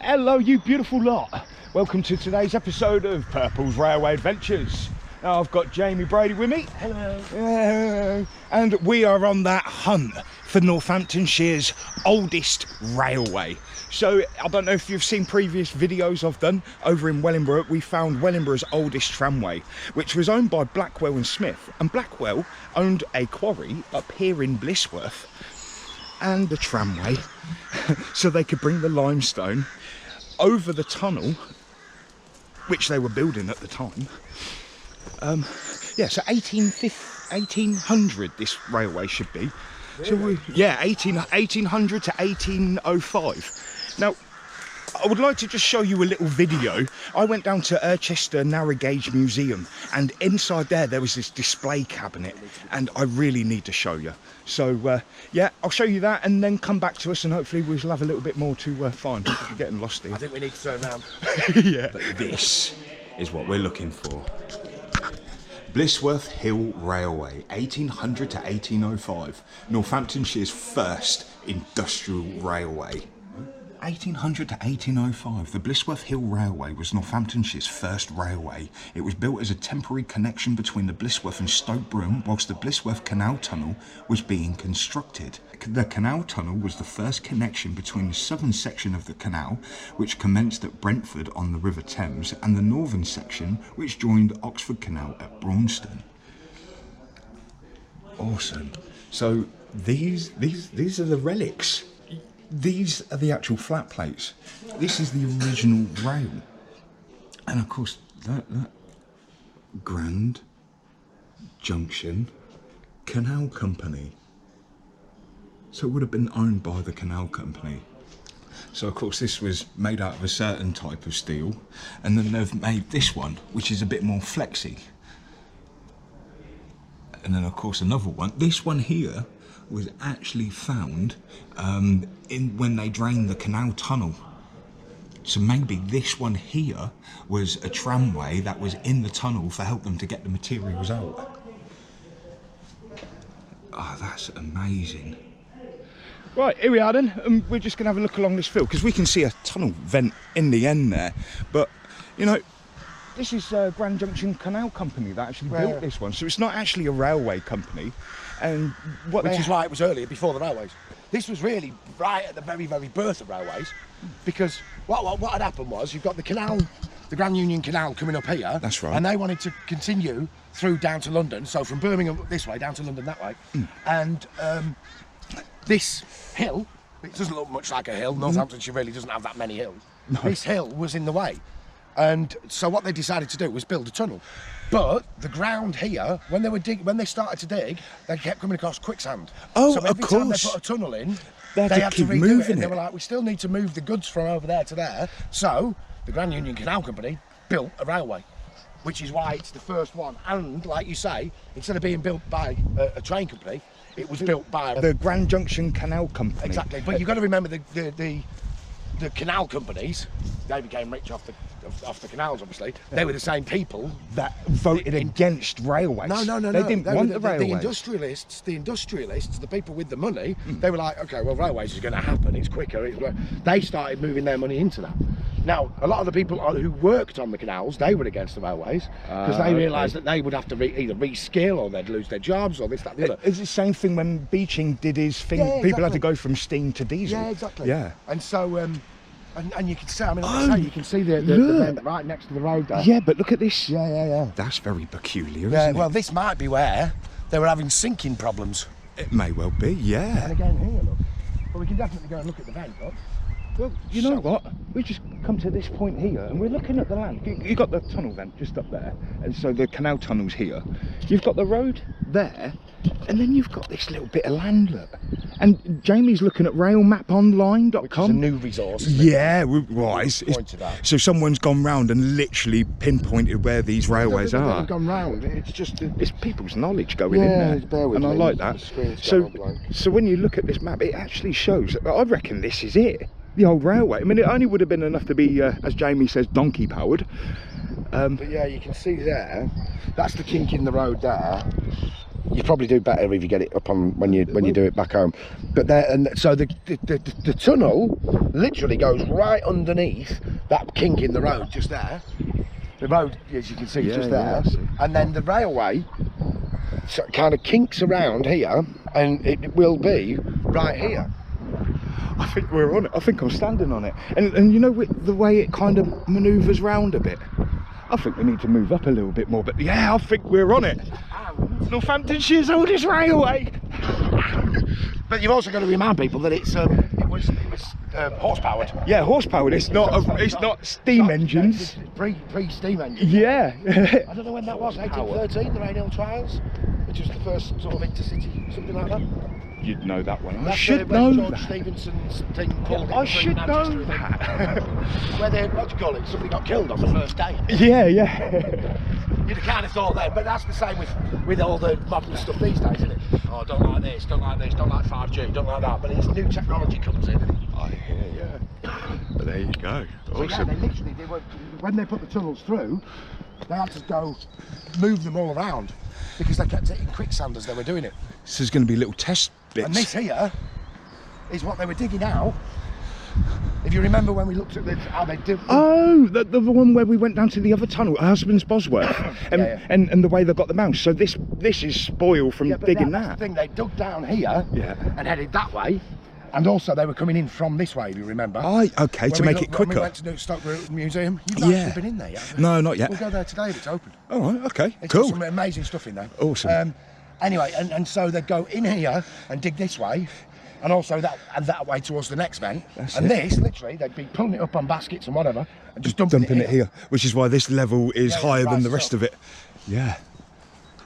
Hello you beautiful lot, welcome to today's episode of Purple's Railway Adventures. Now I've got Jamie Brady with me. Hello. And we are on that hunt for Northamptonshire's oldest railway. So I don't know if you've seen previous videos I've done over in Wellingborough. We found Wellingborough's oldest tramway, which was owned by Blackwell and Smith, and Blackwell owned a quarry up here in Blisworth and the tramway so they could bring the limestone over the tunnel which they were building at the time. Yeah, so 1800 this railway should be. Really? So 1800 to 1805. Now I would like to just show you a little video. I went down to Irchester Narrow Gauge Museum, and inside there was this display cabinet, and I really need to show you. So yeah, I'll show you that and then come back to us, and hopefully we'll have a little bit more to find. We're getting lost here. I think we need to turn around. Yeah. But this is what we're looking for. Blisworth Hill Railway, 1800 to 1805, Northamptonshire's first industrial railway. 1800 to 1805, the Blisworth Hill Railway was Northamptonshire's first railway. It was built as a temporary connection between the Blisworth and Stoke Bruerne whilst the Blisworth Canal Tunnel was being constructed. The canal tunnel was the first connection between the southern section of the canal, which commenced at Brentford on the River Thames, and the northern section, which joined Oxford Canal at Braunston. Awesome. So these are the relics. These are the actual flat plates. This is the original rail. And of course, that Grand Junction Canal Company. So it would have been owned by the canal company. So of course this was made out of a certain type of steel. And then they've made this one, which is a bit more flexy. And then of course another one. This one here was actually found when they drained the canal tunnel. So maybe this one here was a tramway that was in the tunnel to help them to get the materials out. Oh, that's amazing. Right, here we are then, and we're just going to have a look along this field, because we can see a tunnel vent in the end there. But, you know, this is Grand Junction Canal Company that actually built this one, so it's not actually a railway company. And which is why it was earlier, before the railways. This was really right at the very, very birth of railways, because what had happened was you've got the canal, the Grand Union Canal coming up here. That's right. And they wanted to continue through down to London, so from Birmingham this way down to London that way. And this hill, it doesn't look much like a hill. Northamptonshire really doesn't have that many hills. No. This hill was in the way. And so what they decided to do was build a tunnel. But the ground here, when they started to dig, they kept coming across quicksand. Oh, so every time they put a tunnel in, they had to redo it. And they were like, we still need to move the goods from over there to there. So the Grand Union Canal Company built a railway, which is why it's the first one. And like you say, instead of being built by a train company, it was built by the Grand Junction Canal Company. Exactly. But you've got to remember the canal companies, they became rich off the canals, obviously. They were the same people that voted against railways. No. They didn't want the railways. The industrialists, the people with the money, they were like, okay, well, railways is going to happen. It's quicker. They started moving their money into that. Now, a lot of the people who worked on the canals, they were against the railways because they realised that they would have to either reskill or they'd lose their jobs or this, that, the other. It's the same thing when Beeching did his thing. Yeah, people exactly. had to go from steam to diesel. Yeah, exactly. Yeah. And so, and you can see, I mean, like I say, you can see the vent right next to the road there. Yeah, but look at this. Yeah. That's very peculiar, isn't it? Well, this might be where they were having sinking problems. It may well be, yeah. And again here, look. But we can definitely go and look at the vent, look. Well, you know what? We just come to this point here and we're looking at the land. You've got the tunnel vent just up there, and so the canal tunnel's here. You've got the road there, and then you've got this little bit of land, look. And Jamie's looking at railmaponline.com. Which is a new resource, isn't it? Yeah, right. So someone's gone round and literally pinpointed where these railways are. They've gone round. It's just it's people's knowledge going in there, and I like that. So when you look at this map, it actually shows. I reckon this is it. The old railway. I mean, it only would have been enough to be, as Jamie says, donkey powered. But yeah, you can see there, that's the kink in the road there. You probably do better if you get it up on when you do it back home. But there, and so the tunnel literally goes right underneath that kink in the road just there. The road, as you can see, is just there, and then the railway kind of kinks around here, and it will be right here. I think we're on it. I think I'm standing on it. And you know, with the way it kind of manoeuvres round a bit, I think we need to move up a little bit more. But yeah, I think we're on it. Northamptonshire's oldest railway. But you've also got to remind people that it was horse powered. Yeah, horse powered. It's not steam engines. Pre steam engines. Yeah. I don't know when that was. 1813, the Rainhill Trials, which was the first sort of intercity, something like that. You'd know that one. I That's should when know George that. Stephenson's thing pulled I should know that. Where they, what do you call it? Somebody got killed on the first day. Yeah. You'd have kind of thought then, but that's the same with all the modern stuff these days, isn't it? Oh, don't like this, don't like this, don't like 5G, don't like that. But it's new technology comes in. I hear you. But there you go. So Awesome. yeah, they were, when they put the tunnels through, they had to go move them all around because they kept hitting quicksand as they were doing it. So there's going to be little test bits. And this here is what they were digging out. If you remember when we looked at how they did. Oh, the one where we went down to the other tunnel, Husband's Bosworth, and the way they got the mouse. So this is spoil from digging that's that. the thing, they dug down here Yeah. and headed that way, and also they were coming in from this way. If you remember. Okay, When to make it quicker. When we went to the Stoke Bruerne Museum. You've not actually been in there yet. No, not yet. We'll go there today if it's open. All right. Okay. It's Cool. got some amazing stuff in there. Awesome. Anyway, and so they'd go in here and dig this way, and also that way towards the next vent. This, literally, they'd be pulling it up on baskets and whatever, and just dumping it here. Which is why this level is higher than the rises rest of it. Yeah.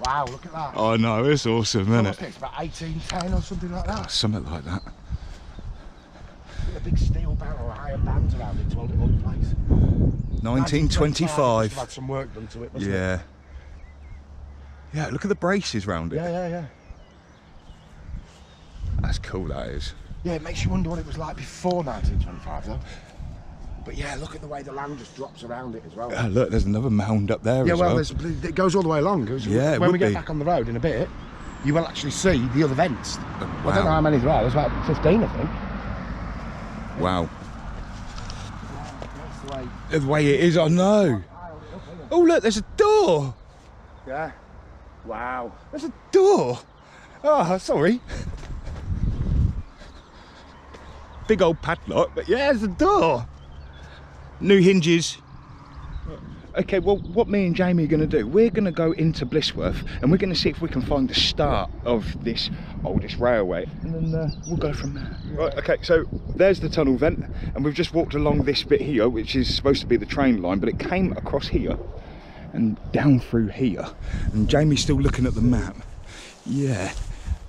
Wow, look at that. Oh no, it's awesome, isn't it? It's about 1810 or something like that. Something like that. With a big steel barrel, iron bands around it to hold it all in place. 1925. Had some work done to it, wasn't Yeah. Yeah, look at the braces round it. Yeah. That's cool, that is. Yeah, it makes you wonder what it was like before 1925, though. But yeah, look at the way the land just drops around it as well. Look, there's another mound up there as well. It goes all the way along. Yeah, when we get back on the road in a bit, you will actually see the other vents. Wow. I don't know how many there are. There's about 15, I think. Wow. That's the way. The way it is, I know. Oh, look, there's a door. Yeah. Wow. There's a door. Oh, sorry. Big old padlock, but yeah, there's a door. New hinges. Okay, well, what me and Jamie are going to do, we're going to go into Blisworth and we're going to see if we can find the start of this oldest railway, and then we'll go from there. Right, okay, so there's the tunnel vent, and we've just walked along this bit here, which is supposed to be the train line, but it came across here and down through here, and Jamie's still looking at the map. Yeah,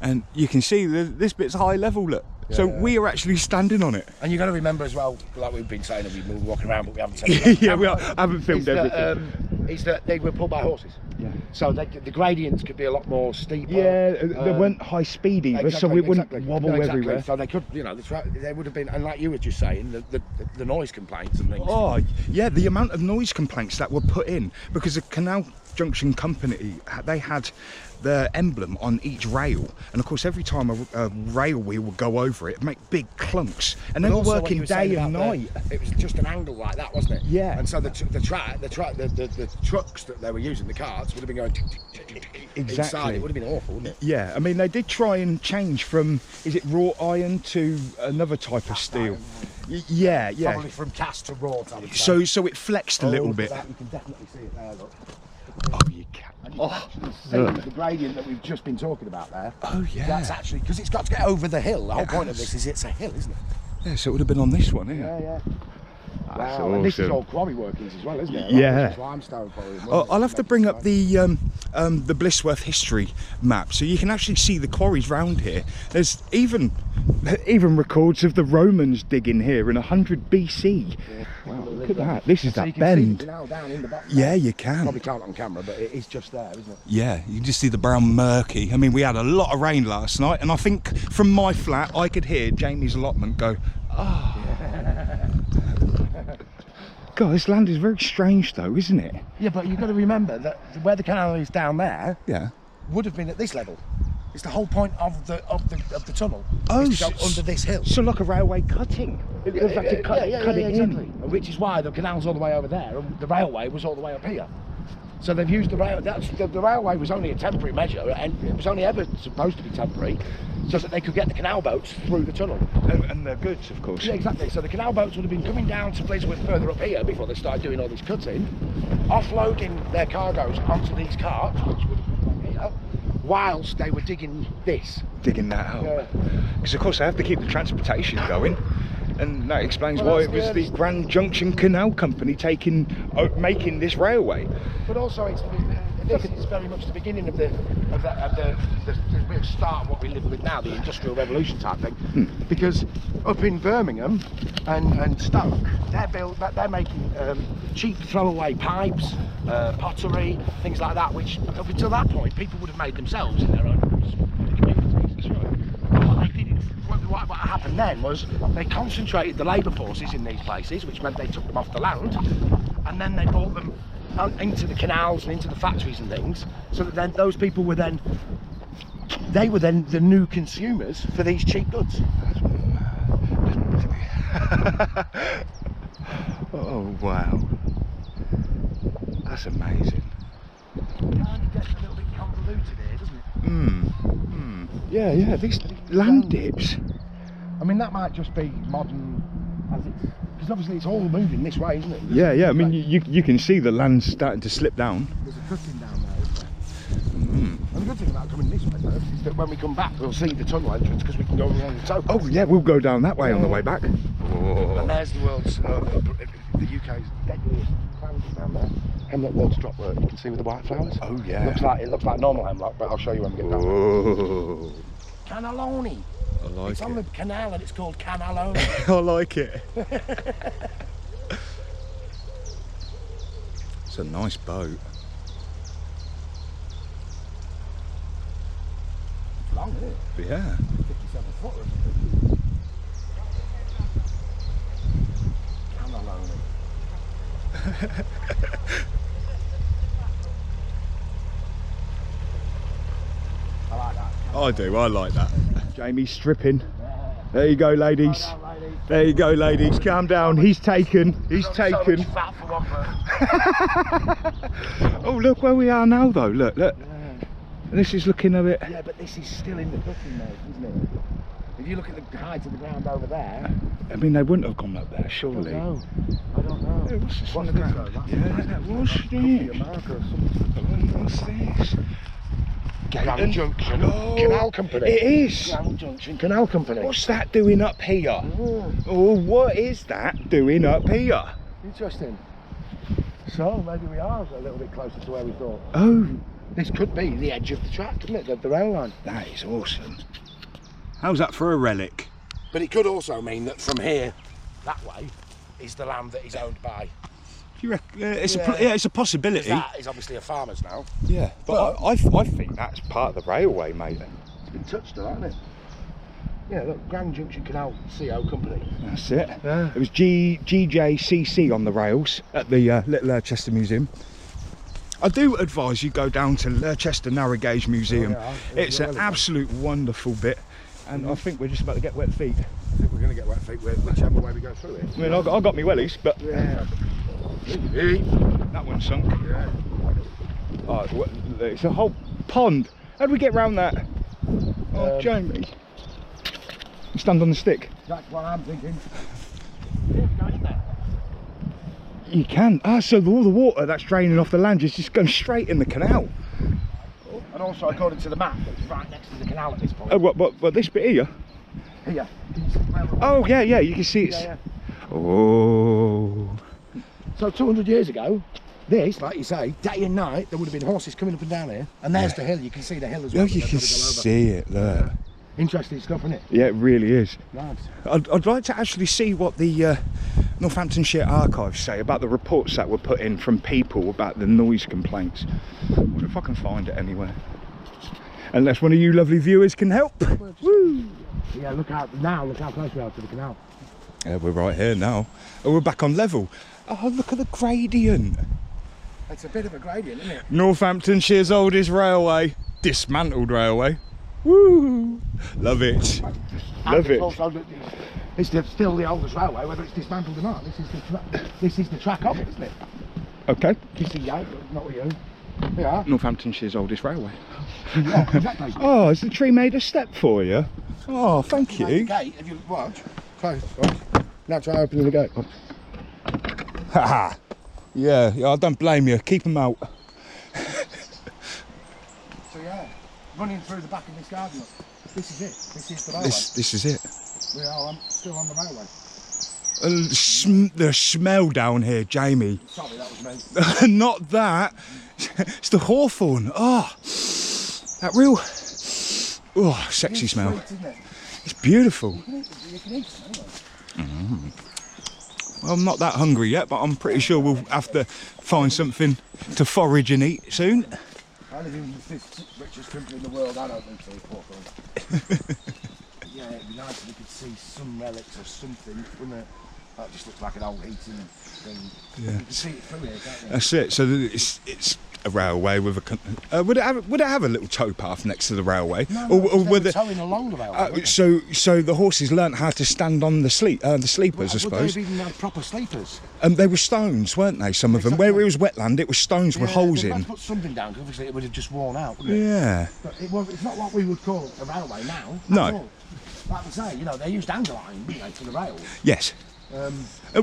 and you can see this bit's high level, look. So we are actually standing on it. And you've got to remember as well, like we've been saying, we've been walking around, but we haven't said Yeah, I haven't filmed everything. Is that they were pulled by horses. Yeah. So the gradients could be a lot the steeper. Yeah, they weren't high speed either, so we wouldn't wobble everywhere. So they could, you know, they would have been, and like you were just saying, the noise complaints and things. Oh, yeah, the amount of noise complaints that were put in, because the Canal Junction Company, they had the emblem on each rail, and of course every time a rail wheel would go over it, it'd make big clunks, and they were working day and night. It was just an angle like that, wasn't it? Yeah. And so the trucks that they were using, the carts, would have been going Exactly. inside. It would have been awful, wouldn't it? Yeah, I mean they did try and change from, is it wrought iron to another type of steel? Yeah. Probably from cast to wrought, I would say. So it flexed a little bit. You can definitely see it there, look. Oh, you can. And you can actually see the gradient that we've just been talking about there. Oh, yeah. That's actually, because it's got to get over the hill. The whole point of this is it's a hill, isn't it? Yeah, so it would have been on this one, Yeah. That's Wow, and this is awesome. all quarry workings as well, isn't it? Yeah. Like limestone quarry. I'll have to bring up the Blisworth history map, so you can actually see the quarries round here. There's even records of the Romans digging here in 100 BC. Yeah. Wow, look at that. This is So that you can bend. see it now down in the back. Yeah, you can. Probably can't on camera, but it is just there, isn't it? Yeah, you can just see the brown murky. I mean, we had a lot of rain last night, and I think from my flat I could hear Jamie's allotment go, oh. God, this land is very strange though, isn't it? Yeah, but you've got to remember that where the canal is down there, Yeah. would have been at this level. It's the whole point of the tunnel. Oh, is to go under this hill. So like a railway cutting. It was like to cut it exactly. in. Which is why the canal's all the way over there, and the railway was all the way up here. So they've used the rail. The railway was only a temporary measure, and it was only ever supposed to be temporary, so that they could get the canal boats through the tunnel. And their goods, of course. Yeah, exactly. So the canal boats would have been coming down to Blisworth further up here before they started doing all this cutting, offloading their cargoes onto these carts, which would have been here, whilst they were digging this. Digging that out. Because of course they have to keep the transportation going. And that explains why it was the Grand Junction Canal Company making this railway. But also, this is very much the beginning of the start of what we live with now, the Industrial Revolution type thing. Because up in Birmingham and Stoke, they're making cheap throwaway pipes, pottery, things like that, which up until that point people would have made themselves in their own communities. What happened then was they concentrated the labour forces in these places, which meant they took them off the land, and then they brought them into the canals and into the factories and things, so that then those people were then the new consumers for these cheap goods. Oh wow, that's amazing. It gets a little bit convoluted here, doesn't it? Yeah, these land dips. I mean, that might just be modern, because obviously it's all moving this way, isn't it? Yeah. I mean, you can see the land starting to slip down. There's a cutting down there, isn't there? And the good thing about coming this way, though, is that when we come back, we'll see the tunnel entrance because we can go along the top. Oh yeah, we'll go down that way on the way back. And there's the world's, the UK's deadliest plant down there. Hemlock water drop work. You can see with the white flowers. Oh yeah. It looks like normal hemlock, but I'll show you when we get down there. Oh, Cannelloni. I like It's on the canal and it's called Cannelloni. I like it. It's a nice boat. It's long, isn't it? Yeah. 57 foot or something. Cannelloni. I like that. I like that. Jamie's stripping. There you go, ladies. There you go, ladies. Calm down. He's taken. He's taken. So much fat for one person. Oh, look where we are now, though. Look. Yeah. This is looking a bit. Yeah, but this is still in the cutting mode, isn't it? If you look at the height of the ground over there. I mean, they wouldn't have gone up there, surely. I don't know. Yeah, what's this on the this ground? though? What's Could be a this? marker or something. What's this? Grand Junction Canal Company. It is. Grand Junction Canal Company. What's that doing up here? Oh, what is that doing up here? Interesting. So maybe we are a little bit closer to where we thought. Oh, This could be the edge of the track, couldn't it? The rail line. that is awesome. How's that for a relic? But it could also mean that from here, that way, is the land that is owned by. Do you reckon? It's a possibility. That is obviously a farmer's now. Yeah, but I think that's part of the railway, mate. It's been touched on, hasn't it? Yeah, look, Grand Junction Canal Company. That's it. Yeah. It was GJCC on the rails at the Little Irchester Museum. I do advise you go down to Irchester Narrow Gauge Museum. Oh, yeah. It's an absolute wonderful bit, and I think we're just about to get wet feet. I think we're going to get wet feet whichever way we go through it. I mean, I got me wellies, but Yeah. that one sunk. Yeah. Oh, it's a whole pond. How do we get round that? Oh, Jamie. You stand on the stick. That's what I'm thinking. Yeah, go in there. You can. So all the water that's draining off the land is just going straight in the canal. And also, according to the map, it's right next to the canal at this point. Oh, what this bit here? Here. Can you see where we're Oh, yeah, you can see it's... Yeah. Oh. So 200 years ago, this, like you say, day and night, there would have been horses coming up and down here. And there's the hill. You can see the hill as well. Oh, you can see it, look. Interesting stuff, isn't it? Yeah, it really is. Nice. I'd like to actually see what the Northamptonshire archives say about the reports that were put in from people about the noise complaints. I wonder if I can find it anywhere. Unless one of you lovely viewers can help. Woo! Yeah, look how close we are to the canal. Yeah, we're right here now. Oh, we're back on level. Oh, look at the gradient. It's a bit of a gradient, isn't it? Northamptonshire's oldest railway. dismantled railway. Woo! Love it. Love it. It's still the oldest railway, whether it's dismantled or not. This is the track of it, isn't it? Okay. You see, yeah, not with you. Yeah. Northamptonshire's oldest railway. Yeah, exactly. Oh, has the tree made a step for you? Oh, thank you. The gate, if you watch, close. Now try opening the gate. Haha. Yeah, I don't blame you. Keep them out. So yeah, running through the back of this garden. This is it. This is the railway. This is it. We are still on the railway. The smell down here, Jamie. Sorry, that was me. Not that. It's the hawthorn. Oh, that real, sexy smell. Sweet, isn't it? It's beautiful. You can eat it anyway. Well, I'm not that hungry yet, but I'm pretty sure we'll have to find something to forage and eat soon. I live in the richest country in the world. I don't think so. Hawthorn. Yeah, it'd be nice if we could see some relics or something, wouldn't it? That just looks like an old heating thing. Yeah. You can see it through here, can't you? That's it. So it's a railway with a. Would it have a little towpath next to the railway? No, or they were towing along the railway. So the horses learnt how to stand on the sleepers, I suppose. They even had proper sleepers. They were stones, weren't they? Some of them. Where it was wetland, it was stones with holes they'd in. have to put something down because obviously it would have just worn out, wouldn't it? Yeah. But it's not what we would call a railway now. No. At all. Like we say, they used angle iron, didn't they, to the rails. Yes.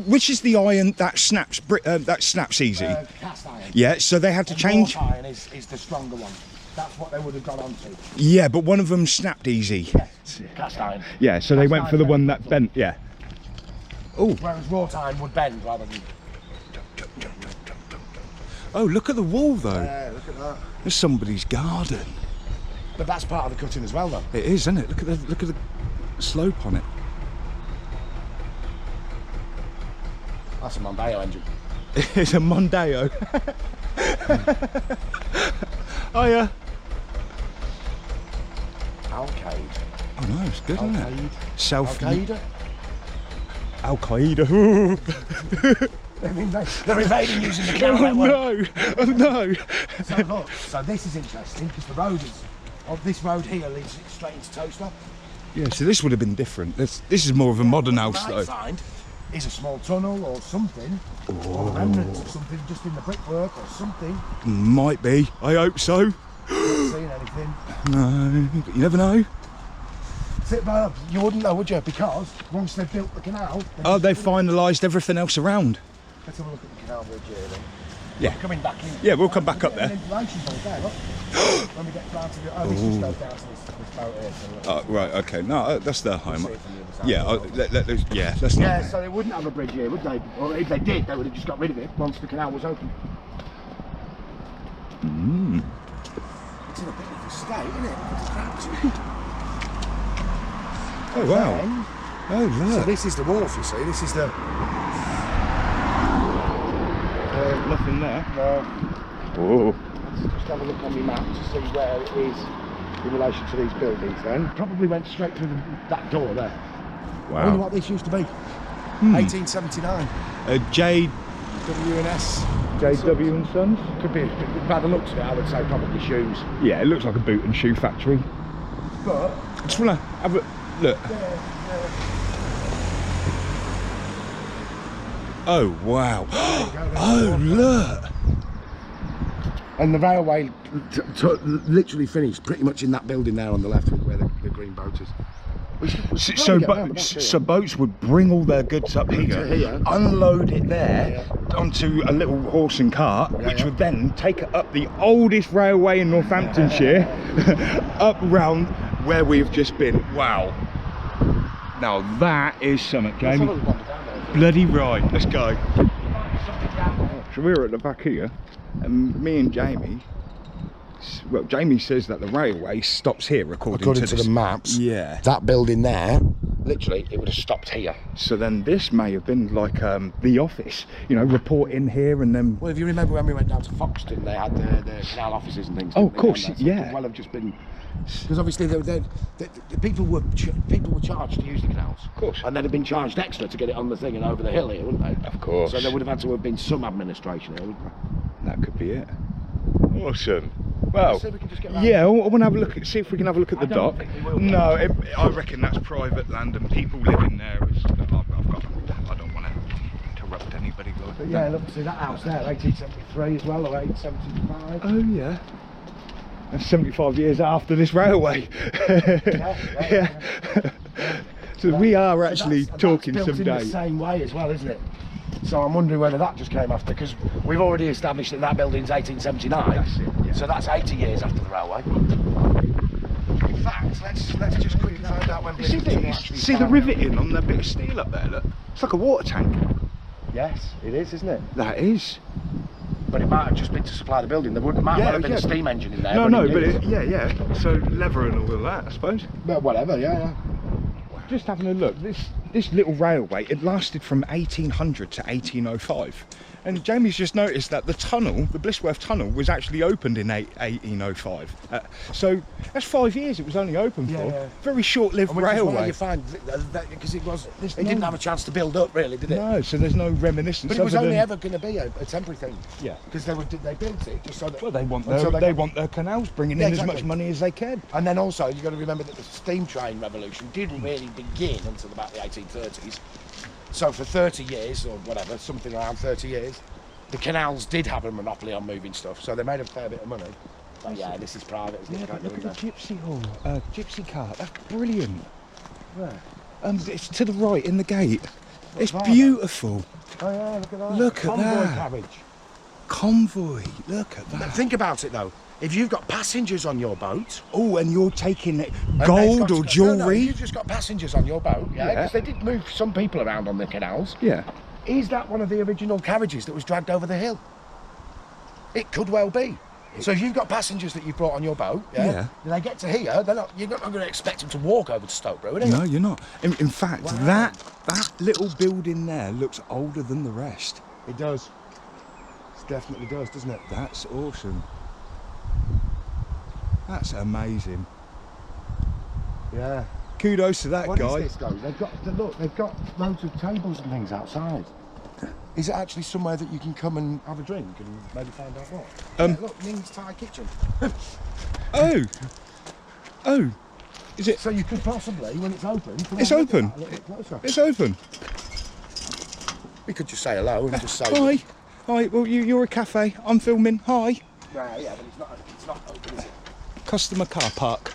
Which is the iron that snaps easy? Cast iron. Yeah, so they had to change. Wrought iron is the stronger one. That's what they would have got onto. Yeah, but one of them snapped easy. Yes, cast iron. Yeah, so they went for the one that bent. Yeah. Oh. Whereas wrought iron would bend rather than. Oh, look at the wall though. Yeah, look at that. There's somebody's garden. But that's part of the cutting as well, though. It is, isn't it? Look at the slope on it. That's a Mondeo engine. It's a Mondeo. Oh yeah. Alcade. Oh no, it's good, isn't it? Self. Al Qaeda. They're invading using the canal network. Oh no. So look, so this is interesting because the road is. This road here leads straight into Toaster. Yeah, so this would have been different. This is more of a modern house though. Find is a small tunnel or something, or remnants of something just in the brickwork or something. Might be. I hope so. Not seen anything. No, but you never know. You wouldn't know, would you? Because once they've built the canal. They've finalised everything else around. Let's have a look at the canal bridge here then. Yeah. Coming back in. Yeah, we'll come back up there. There, look. When we get down to the. This just goes down to this boat here. So Right, okay. No, that's their home. see it from the other side. Yeah, let's not. Yeah, so they wouldn't have a bridge here, would they? Or if they did, they would have just got rid of it once the canal was open. It's in a bit of a state, isn't it? It's cracked. Oh wow. Oh So look. this is the wharf, you see. This is the. Nothing there. No. Oh. Let's just have a look on the map to see where it is in relation to these buildings. Then probably went straight through that door there. I wonder Wow. what this used to be. 1879. W&S. JW and Sons. Could be. By the looks of it, I would say probably shoes. Yeah, it looks like a boot and shoe factory. But. I just want to have a look. Oh wow. Oh look. And the railway literally finished pretty much in that building there on the left where the green boat is. So boats would bring all their goods up here, unload it there onto a little horse and cart, which would then take it up the oldest railway in Northamptonshire, up round where we've just been. Wow. Now that is something, Jamie. Bloody right. Let's go. So we're at the back here, and me and Jamie. Well, Jamie says that the railway stops here, according to the maps. Yeah. That building there, literally, it would have stopped here. So then this may have been like the office, report in here and then. Well, if you remember when we went down to Foxton, they had the canal offices and things. Oh, of course, yeah. Well, have just been because obviously the people were charged to use the canals. Of course. And they'd have been charged extra to get it on the thing and over the hill here, wouldn't they? Of course. So there would have had to have been some administration here, wouldn't there? That could be it. Awesome. Well, see if we can just get around. yeah, I want to have a look at, see if we can have a look at the dock. think we will. No, I reckon that's private land and people live in there. I don't want to interrupt anybody. But yeah, look, see that house there, 1873 as well, or 1875. Oh yeah. That's 75 years after this railway. Yeah. So we are actually talking that's built some in the days. same way as well, isn't it? So I'm wondering whether that just came after, because we've already established that that building's 1879. That's it, yeah. So that's 80 years after the railway. In fact, let's just quickly find out when. See the riveting on that bit of steel up there, look. It's like a water tank. Yes, it is, isn't it? That is. But it might have just been to supply the building. There might well have been a steam engine in there. Yeah. So leather and all of that, I suppose. But whatever, yeah. Just having a look, this little railway, it lasted from 1800 to 1805. And Jamie's just noticed that the tunnel, the Blisworth tunnel, was actually opened in 1805. So that's 5 years it was only open for. Yeah. Very short-lived railway. You find that because it didn't have a chance to build up, really, did it? No, so there's no reminiscence. But it was only ever going to be a temporary thing. Yeah. Because they built it just so that. Well, they want their canals bringing in exactly. as much money as they can. And then also you've got to remember that the steam train revolution didn't really begin until about the 1830s. So for 30 years or whatever, something around 30 years, the canals did have a monopoly on moving stuff. So they made a fair bit of money. But yeah, this is private. Yeah, but look at the gypsy hall, gypsy cart. That's brilliant. Where? It's to the right in the gate. It's that? beautiful. Oh yeah, look at that. Look at Convoy that. carriage. Convoy. Look at that. Think about it though. If you've got passengers on your boat, Oh, and you're taking and gold they've or got jewellery? No, you've just got passengers on your boat, yeah? Yeah. Because they did move some people around on the canals. Yeah. Is that one of the original carriages that was dragged over the hill? It could well be. So if you've got passengers that you've brought on your boat, Yeah. and they get to here, you're not going to expect them to walk over to Stoke Bruerne, are you? No, you're not. In fact, Wow. that little building there looks older than the rest. It does. It definitely does, doesn't it? That's awesome. That's amazing. Yeah. Kudos to that What guy. is this though? They've got loads of tables and things outside. Is it actually somewhere that you can come and have a drink and maybe find out what? Yeah, look, Ning's Thai Kitchen. Oh. Is it? So you could possibly, when it's open, come It's and look at open. that a little bit closer. It's open. We could just say hello and just say. Hi. Hi. Well, you're a cafe. I'm filming. Hi. Right, yeah, but it's not open, is it? Customer car park.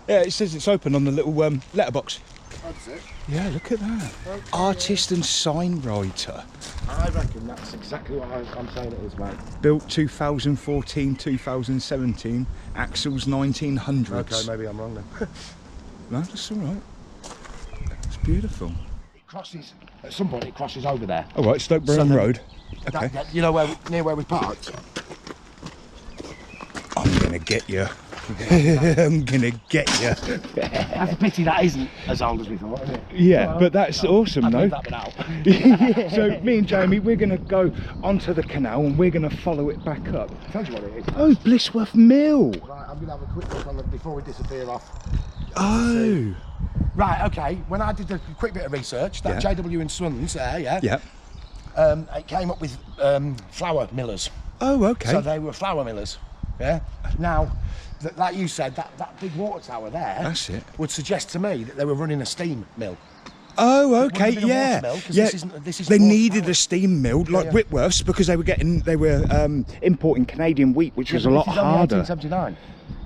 Yeah, it says it's open on the little letterbox. That's it. Yeah, look at that. Okay. Artist and sign writer. I reckon that's exactly what I'm saying it is, mate. Built 2014, 2017. Axles 1900s. Okay, maybe I'm wrong then. No, that's all right. It's beautiful. It crosses, at some point it crosses over there. All right, Stoke Bruerne So Road. Okay. You know near where we parked? I'm gonna get you. I'm gonna get you. That's a pity that isn't as old as we thought, isn't it? Yeah, Well, but that's awesome, I'd though. leave that one out. So me and Jamie, we're gonna go onto the canal and we're gonna follow it back up. Tell you what it is. Oh, Blisworth Mill. Right, I'm gonna have a quick look on it before we disappear off. Oh. Right, okay. When I did a quick bit of research, that Yeah. JW and Sons there, Yeah. it came up with flour millers. Oh, okay. So they were flour millers. Yeah. Now, like you said, that big water tower there. That's it. Would suggest to me that they were running a steam mill. Oh, It okay, wouldn't have been a yeah, water mill, 'cause yeah. this isn't They water needed power. a steam mill like Yeah. Whitworth's because they were importing Canadian wheat, which was a lot This is only harder. 1879.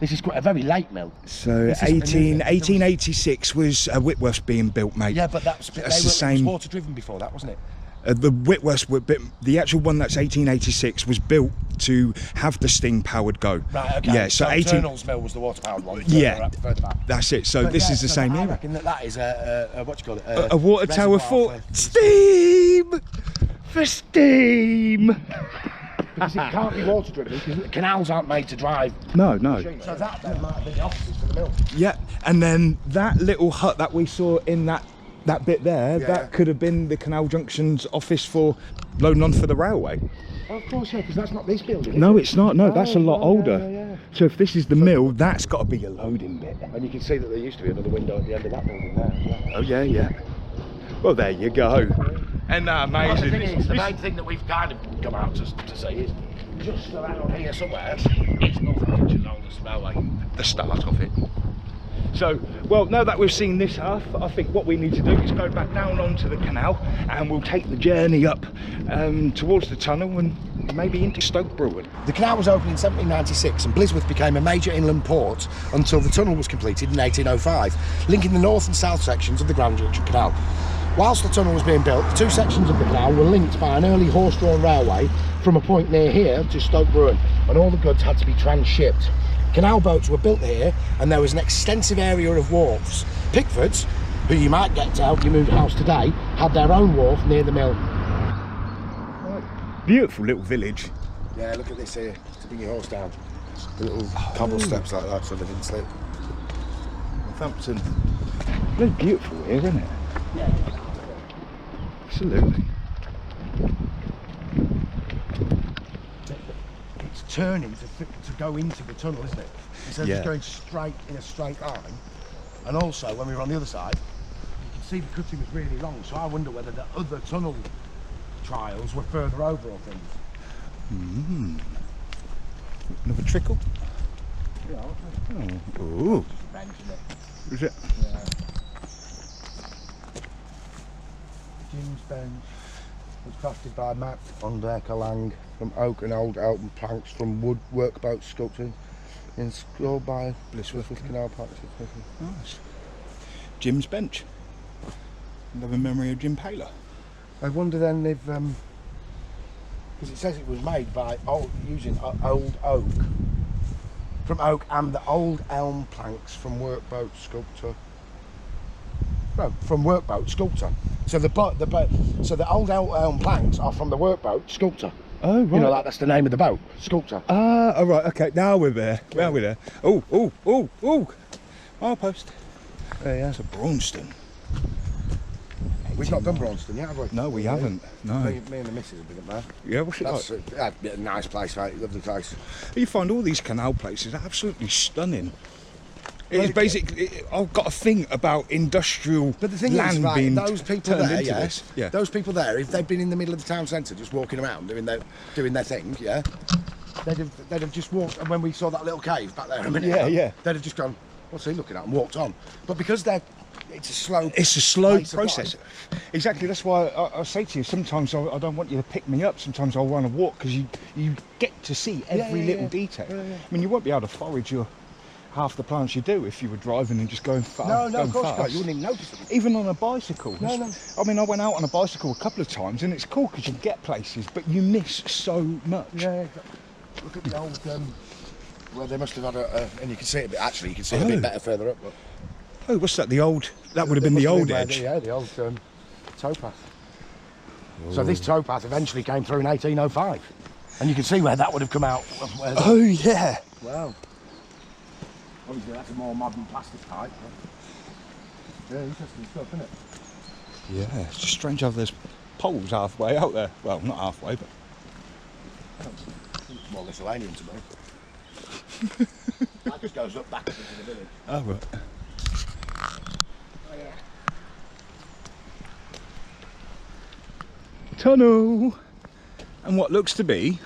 This is quite a very late mill. So This isn't a new mill. 1886 1886 was Whitworth's being built, mate. Yeah, but That's the it was same. water driven before that, wasn't it? The Whitworth's were the actual one that's 1886 was built to have the steam powered go. Right. Okay. Yeah. So 18. Turnall's mill was the water powered one. Yeah. Further back. That's it. So But this yeah, is the so same I era. reckon that is a what do you call it? A water tower reservoir for steam. For steam. Because it can't be water driven because canals aren't made to drive. No, no. So that then might have been the offices for the mill. Yeah, and then that little hut that we saw in that bit there, Yeah. that could have been the Canal Junction's office for loading on for the railway. Oh, of course, yeah, because that's not this building. is No, it? it's not. No, that's a lot yeah, older. yeah. So if this is the mill, that's got to be a loading bit. And you can see that there used to be another window at the end of that building there. Oh yeah, yeah. Well, there you go. And that Well, the amazing. thing is, the main thing that we've kind of come out to see is just around here somewhere, it's Northamptonshire's oldest railway. The start of it. So, well, now that we've seen this half, I think what we need to do is go back down onto the canal and we'll take the journey up towards the tunnel and maybe into Stoke Bruerne. The canal was opened in 1796 and Blisworth became a major inland port until the tunnel was completed in 1805, linking the north and south sections of the Grand Junction Canal. Whilst the tunnel was being built, the two sections of the canal were linked by an early horse-drawn railway from a point near here to Stoke Bruerne, and all the goods had to be transshipped. Canal boats were built here, and there was an extensive area of wharfs. Pickfords, who you might get to help you move house today, had their own wharf near the mill. Beautiful little village. Yeah, look at this here, to bring your horse down. The little cobble steps like that so they didn't slip. Northampton. Very beautiful here, isn't it? Yeah. Absolutely. It's turning to go into the tunnel, isn't it? Instead of Yeah. just going straight in a straight line. And also, when we were on the other side, you can see the cutting was really long, so I wonder whether the other tunnel trials were further over or things. Another trickle. Yeah, Oh. Ooh. just a bench, isn't it? Is it? Yeah. Jim's bench was crafted by Matt Lang from oak and old elm planks from wood workboat sculpting installed by Blisworth Canal Company. Nice. Jim's bench. Another memory of Jim Paler. I wonder then if, because it says it was made by using old oak, from oak and the old elm planks from workboat sculptor. No, from workboat sculptor. So so the old elm planks are from the workboat sculptor. Oh, right. You know, like that's the name of the boat, sculptor. Ah, all right, okay, now we're there. Now we're there. Oh, oh, oh, oh. Milepost. Yeah. It's a Braunston. We've not done Braunston yet, have we? No, we haven't. No. Me and the missus have been up there. Yeah, what's it That's like? a nice place, mate. Lovely place. You find all these canal places absolutely stunning. Well, It's basically, I've got a thing about industrial But the thing land is, right, being those people turned there, into yeah, this. Yeah. those people there, if they'd been in the middle of the town centre just walking around doing their thing, yeah, they'd have just walked. And when we saw that little cave back there a minute ago, Yeah. they'd have just gone, what's he looking at, and walked on. But because it's a slow It's a slow pace of process. life. Exactly. That's why I say to you, sometimes I don't want you to pick me up. Sometimes I'll want to walk because you get to see every little detail. Yeah. I mean, you won't be able to forage half the plants you do if you were driving and just going fast. No, of course not. You wouldn't even notice it. Even on a bicycle. No. I mean, I went out on a bicycle a couple of times and it's cool because you get places, but you miss so much. Yeah. Look at the old. Well, they must have had and you can see it a bit. Actually, you can see it a bit better further up. But Oh, what's that? The old. That would have been It the must old have been edge. where the old towpath. So this towpath eventually came through in 1805, and you can see where that would have come out. Oh yeah. Wow. Obviously, that's a more modern plastic pipe. But yeah, interesting stuff, isn't it? Yeah. It's just strange how there's poles halfway out there. Well, not halfway, but. It's more Lithuanian to me. That just goes up back into the village. Oh right. Oh, yeah. Tunnel, and what looks to be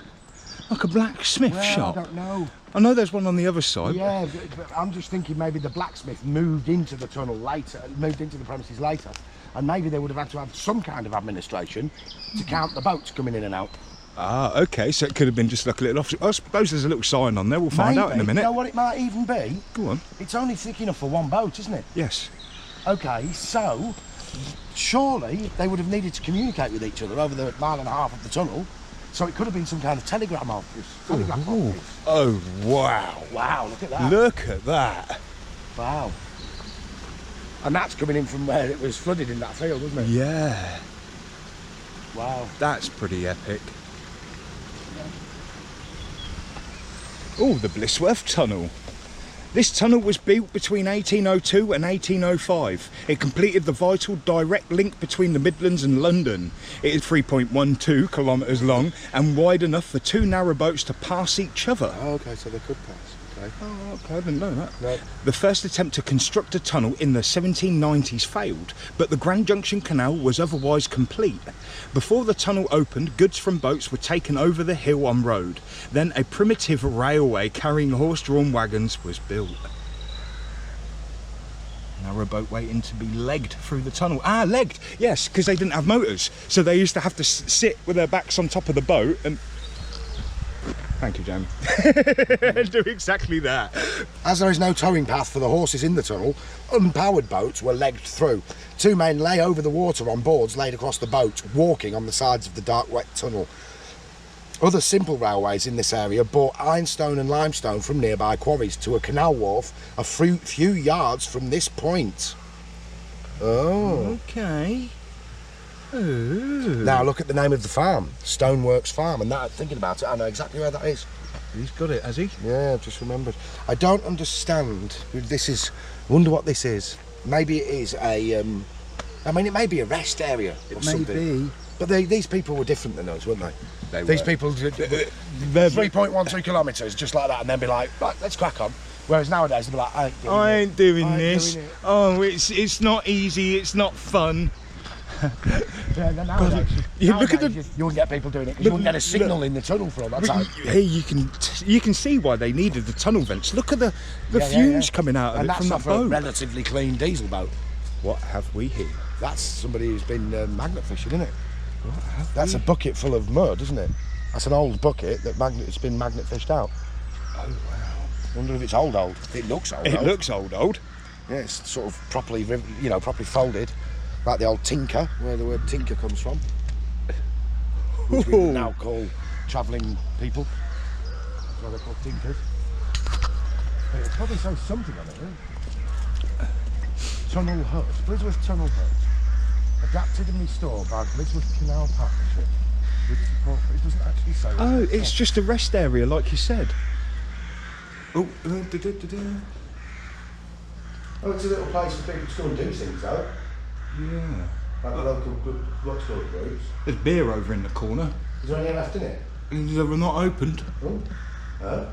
like a blacksmith Well, shop. I don't know. I know there's one on the other side. Yeah, but I'm just thinking maybe the blacksmith moved into the tunnel later, moved into the premises later, and maybe they would have had to have some kind of administration to count the boats coming in and out. Ah, okay, so it could have been just like a little office. I suppose there's a little sign on there. We'll find out in a Maybe. minute. You know what it might even be? Go on. It's only thick enough for one boat, isn't it? Yes. Okay, so surely they would have needed to communicate with each other over the mile and a half of the tunnel. So it could have been some kind of telegram office. Telegraph office. Oh, wow. Wow, look at that. Look at that. Wow. And that's coming in from where it was flooded in that field, wasn't it? Yeah. Wow. That's pretty epic. Oh, the Blisworth Tunnel. This tunnel was built between 1802 and 1805. It completed the vital direct link between the Midlands and London. It is 3.12 kilometres long and wide enough for two narrow boats to pass each other. Oh, okay, so they could pass. say. Oh, okay, I didn't know that. No. The first attempt to construct a tunnel in the 1790s failed, but the Grand Junction Canal was otherwise complete. Before the tunnel opened, goods from boats were taken over the hill on road. Then a primitive railway carrying horse-drawn wagons was built. Narrow boat waiting to be legged through the tunnel. Ah, legged! Yes, because they didn't have motors, so they used to have to sit with their backs on top of the boat and... Thank you, Jamie. Do exactly that. As there is no towing path for the horses in the tunnel, unpowered boats were legged through. Two men lay over the water on boards laid across the boat, walking on the sides of the dark, wet tunnel. Other simple railways in this area brought ironstone and limestone from nearby quarries to a canal wharf a few yards from this point. Oh. Okay. Ooh. Now look at the name of the farm, Stoneworks Farm, and that, thinking about it, I know exactly where that is. He's got it, has he? Yeah, I've just remembered. I don't understand who this is. I wonder what this is. Maybe it is a, I mean, it may be a rest area or something. Be. But these people were different than us, weren't they? These were. people did 3.12 kilometres, just like that, and then be like, right, let's crack on. Whereas nowadays, they'll be like, I ain't doing this. Oh, it's not easy, it's not fun. Yeah, nowadays, Look at the... you wouldn't get people doing it because you wouldn't get a signal in the tunnel for all that time. Hey, you can see why they needed the tunnel vents. Look at the fumes coming out of and it from that that's a boat. relatively clean diesel boat. What have we here? That's somebody who's been magnet fishing, isn't it? That's a bucket full of mud, isn't it? That's an old bucket that it's been magnet fished out. Oh wow! Wonder if it's old. It looks old. It looks old. Yeah, it's sort of properly, properly folded, like the old tinker, where the word tinker comes from. Which we would now call travelling people. That's why they're called tinkers. But it'll probably say something on it, yeah? Tunnel hut, Blisworth Tunnel Hut. Adapted and restored by Blisworth Canal Partnership. With support, but it doesn't actually say. Oh, it's just a rest area, like you said. Oh, Oh, it's a little place for people to go and do things, though. yeah. Like the local blood club groups. There's beer over in the corner. Is there any left in it? They were not opened. Oh.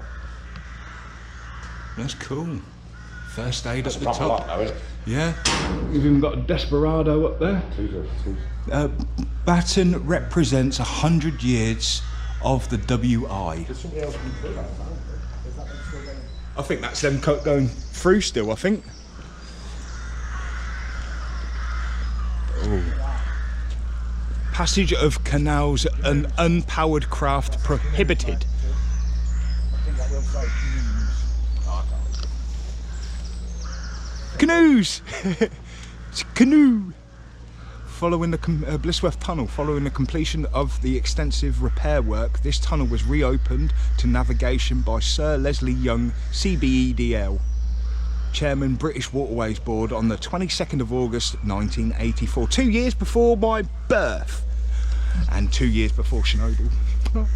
That's cool. First aid That's at a the proper top. lot, though, isn't it? Yeah. We've even got a desperado up there. Baton represents 100 years of the WI. There's somebody else coming through that, is that them still going? I think that's them going through still, I think. Oh. Passage of canals and unpowered craft prohibited. I think that will say Canoes! It's a canoe! Following the Blisworth Tunnel, following the completion of the extensive repair work, this tunnel was reopened to navigation by Sir Leslie Young, CBEDL, Chairman British Waterways Board, on the 22nd of August 1984, 2 years before my birth and 2 years before Chernobyl. Oh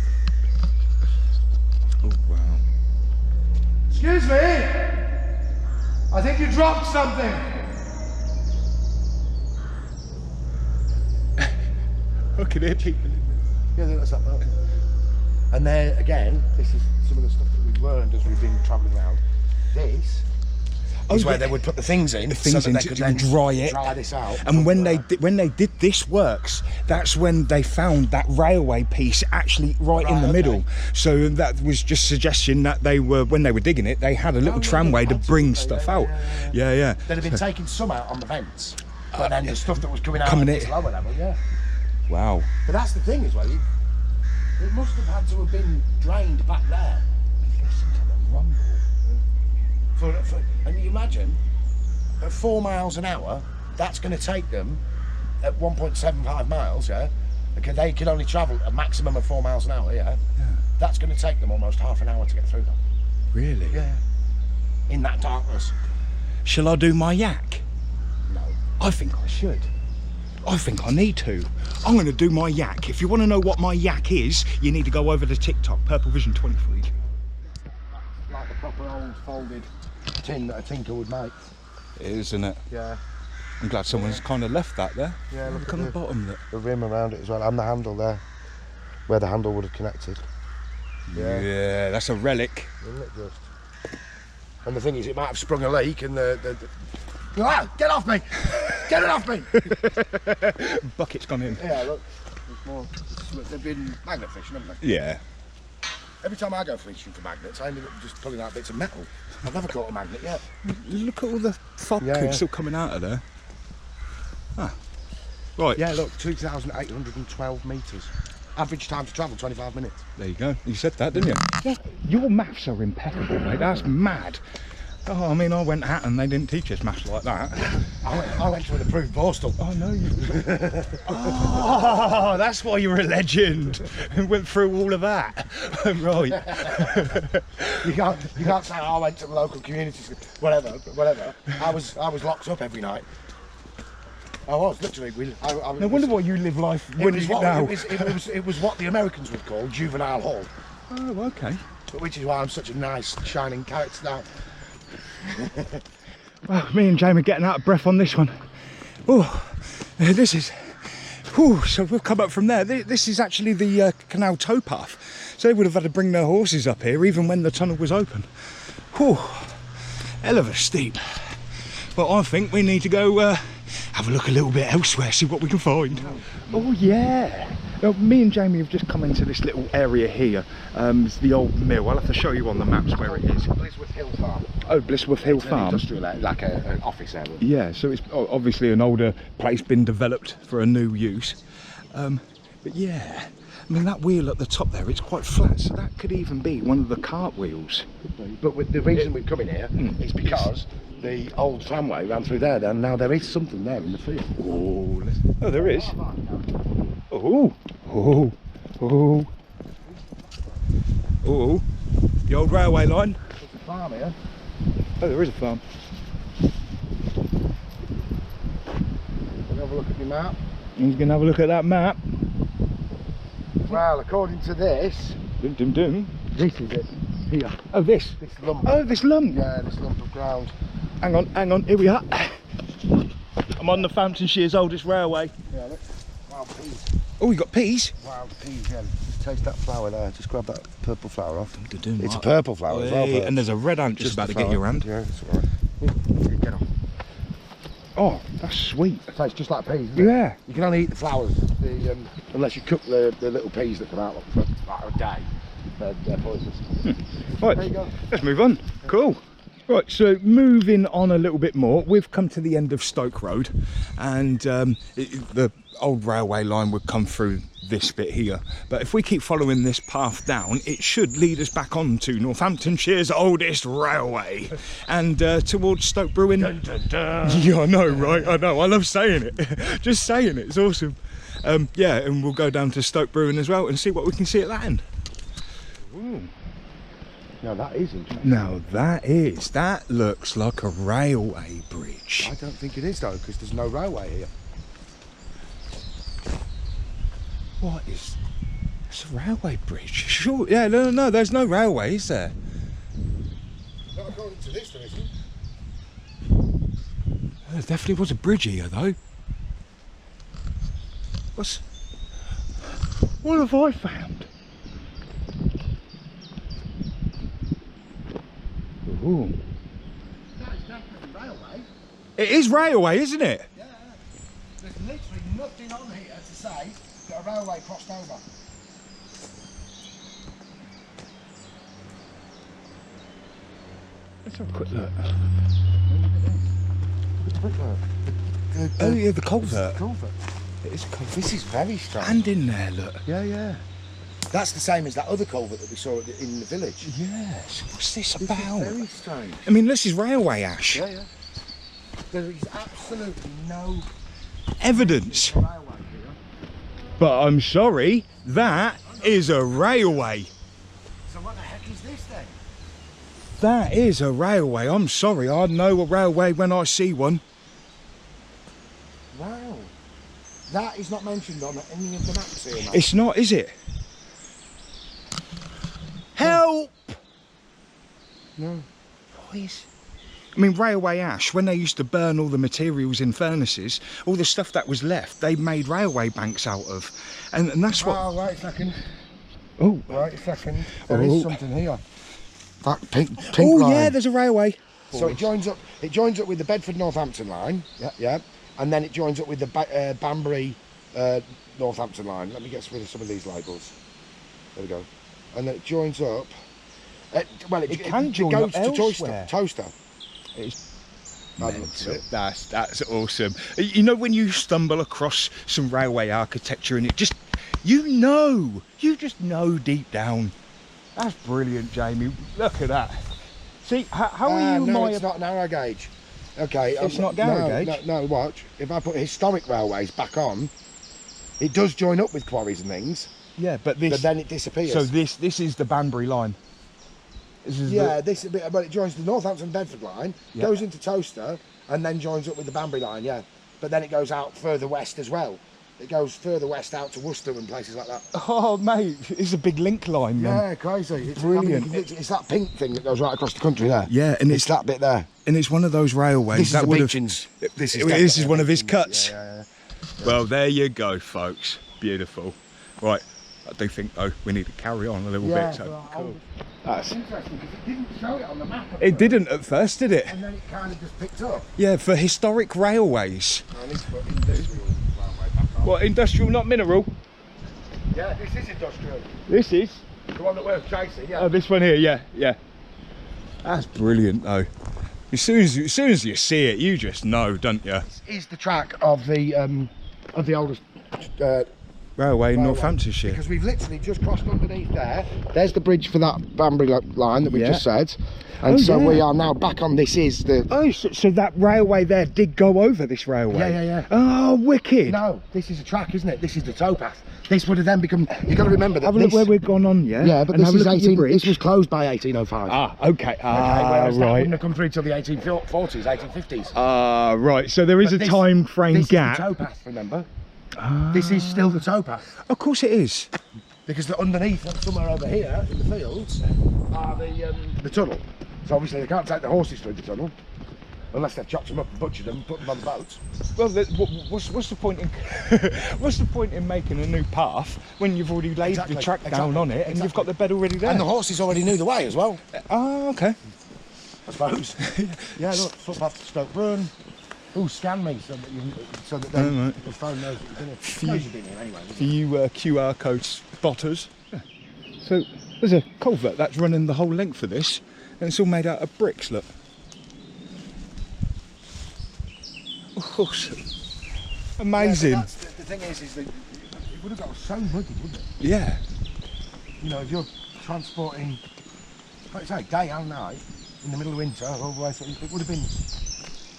wow. Excuse me! I think you dropped something! Look at it. Yeah, that's that boat. And there again, this is some of the stuff that we've learned as we've been travelling around. This is where they would put the things in, so that they could then dry this out. And when they did this works, that's when they found that railway piece actually right in the middle. So that was just suggestion that they were, when they were digging it, they had a little tramway to bring stuff out. Yeah. They'd have been taking some out on the vents, but then the stuff that was coming out at in. this lower level, yeah. Wow. But that's the thing as well. It must have had to have been drained back there. Listen to the rumble. And you imagine, at 4 miles an hour, that's going to take them at 1.75 miles, yeah? Okay, they can only travel a maximum of 4 miles an hour, yeah? That's going to take them almost half an hour to get through that. Really? Yeah. In that darkness. Shall I do my yak? No. I think I should. I think I need to. I'm going to do my yak. If you want to know what my yak is, you need to go over to TikTok, Purple Vision 23. Like the proper old folded tin that a tinker would make. It is, isn't it? Yeah. I'm glad someone's kind of left that there. Yeah, look on the bottom there. The rim around it as well, and the handle there, where the handle would have connected. Yeah, that's a relic. Isn't it just? And the thing is, it might have sprung a leak, and Ah, get off me! Get it off me! Bucket's gone in. Yeah, look. There's more. They've been magnet fishing, haven't they? Yeah. Every time I go fishing for magnets, I end up just pulling out bits of metal. I've never caught a magnet yet. Look at all the fog still coming out of there. Ah. Right. Yeah, look, 2,812 metres. Average time to travel, 25 minutes. There you go. You said that, didn't you? Yeah. Your maths are impeccable, mate. That's mad. Oh, I mean, I went out and they didn't teach us maths like that. I went to an approved postal. Oh, no, you... Oh, that's why you're a legend. And went through all of that. Right. You can't say, I went to the local community school. Whatever. I was locked up every night. I was, literally. No wonder why you live life winning it now. It was what the Americans would call juvenile hall. Oh, okay. Which is why I'm such a nice, shining character now. Well, me and Jamie are getting out of breath on this one. Oh, this is... Oh, so we've come up from there. This is actually the canal towpath. So they would have had to bring their horses up here even when the tunnel was open. Oh, hell of a steep. But I think we need to go have a look a little bit elsewhere, see what we can find. Oh yeah. Now, me and Jamie have just come into this little area here. It's the old mill. I'll have to show you on the maps where it is. Blisworth Hill Farm. Oh, Blisworth Hill Farm. Industrial, like an office area. Yeah, so it's obviously an older place been developed for a new use. But yeah, I mean that wheel at the top there, it's quite flat, so that could even be one of the cart wheels. But with the reason we've come in here is because the old tramway ran through there, and now there is something there in the field. Oh, there is. Oh, the old railway line. There's a farm here. Oh, there is a farm. Have a look at your map. He's going to have a look at that map. Well, according to this, this is it. Here. Oh, this? This lump. Oh, this lump? Yeah, this lump of ground. Hang on, here we are. I'm on Northamptonshire's oldest railway. Yeah, look. Wild peas. Oh, we got peas? Wild peas, yeah. Just taste that flower there. Just grab that purple flower off. It's a purple flower as well. And there's a red ant just about to get your hand. Yeah, that's all right. Get off. Oh, that's sweet. It tastes just like peas, isn't Yeah. it? You can only eat the flowers unless you cook the little peas that come out for like a day. They're poisonous. Right, there you go. Let's move on. Cool. Right, so moving on a little bit more, we've come to the end of Stoke Road, and the old railway line would come through this bit here. But if we keep following this path down, it should lead us back on to Northamptonshire's oldest railway, and towards Stoke Bruerne. Dun, dun, dun. Yeah, I know, right? I know. I love saying it. Just saying it. It's awesome. Yeah, and we'll go down to Stoke Bruerne as well and see what we can see at that end. Ooh. Now that is interesting. Now that looks like a railway bridge. I don't think it is though, because there's no railway here. What is... It's a railway bridge. Sure, yeah, no, there's no railway, is there? Not according to this, there isn't. There definitely was a bridge here though. What have I found? Ooh. That is definitely railway. It is railway, isn't it? Yeah. There's literally nothing on here to say that a railway crossed over. Let's have a quick look. Look. Oh yeah, the culvert. Culvert. It is a culvert. This is very strange. And in there, look. Yeah. That's the same as that other culvert that we saw in the village. Yes. What's this This about? is very strange. I mean, this is railway ash. Yeah. There is absolutely no Evidence. railway here. But I'm sorry, that is a railway. So what the heck is this then? That is a railway. I'm sorry, I know a railway when I see one. Wow. That is not mentioned on any of the maps here, mate. It's not, is it? Help! No. Boys. I mean, railway ash, when they used to burn all the materials in furnaces, all the stuff that was left, they made railway banks out of. And that's what... Oh, wait a second. Oh. Wait a second. There is something here. That pink Oh line. yeah, there's a railway. So it joins up with the Bedford Northampton line. Yeah. And then it joins up with the Banbury Northampton line. Let me get rid of some of these labels. There we go. And then it joins up. It goes to Toaster. It's mental. That's awesome. You know when you stumble across some railway architecture and it just, you just know deep down. That's brilliant, Jamie. Look at that. See, how are you? No, it's not narrow gauge. Okay, it's not narrow gauge. No, watch. If I put historic railways back on, it does join up with quarries and things. Yeah, but then it disappears. So this is the Banbury line. But it joins the Northampton Bedford line, goes into Toaster, and then joins up with the Banbury line. Yeah, but then it goes out further west as well. It goes further west out to Worcester and places like that. Oh, mate, it's a big link line, man. Yeah, crazy. It's brilliant. It's that pink thing that goes right across the country there. Yeah, and it's that bit there. And it's one of those railways that would have. This is one of his cuts. Yeah. Well, there you go, folks. Beautiful. Right, I do think though we need to carry on a little bit. So cool. That's interesting because it didn't show it on the map. It didn't at first, did it? And then it kind of just picked up. Yeah, for historic railways. I need to put industrial railway back on. What, industrial, not mineral? Yeah, this is industrial. This is? The one that we're chasing, yeah. Oh, this one here, yeah. That's brilliant though. As soon as you see it, you just know, don't you? This is the track of the oldest railway in Northamptonshire. Because we've literally just crossed underneath there. There's the bridge for that Banbury line that we just said. And we are now back on this is the... Oh, so that railway there did go over this railway? Yeah. Oh, wicked. No, this is a track, isn't it? This is the towpath. This would have then become... You've got to remember that Have a look where we've gone on, yeah? Yeah, but this was closed by 1805. Ah, okay. Whereas that right. wouldn't have come through till the 1840s, 1850s. Ah, right. So there is a time frame gap. This is the towpath, remember? This is still the towpath. Of course it is. Because underneath, somewhere over here in the fields, are the tunnel. So obviously they can't take the horses through the tunnel unless they've chopped them up and butchered them and put them on the boats. Well, what's the point in what's the point in making a new path when you've already laid the track down on it and you've got the bed already there? And the horses already knew the way as well. Oh, okay. I suppose. Yeah, look, footpath to Stoke Bruerne. Oh, scan me so that the phone knows that you've been here anyway. For you QR code spotters. Yeah. So there's a culvert that's running the whole length of this, and it's all made out of bricks. Look. Awesome. Amazing. Yeah, the thing is that it would have got so muddy, wouldn't it? Yeah. You know, if you're transporting, like I say, day and night in the middle of winter, all the way through, it would have been.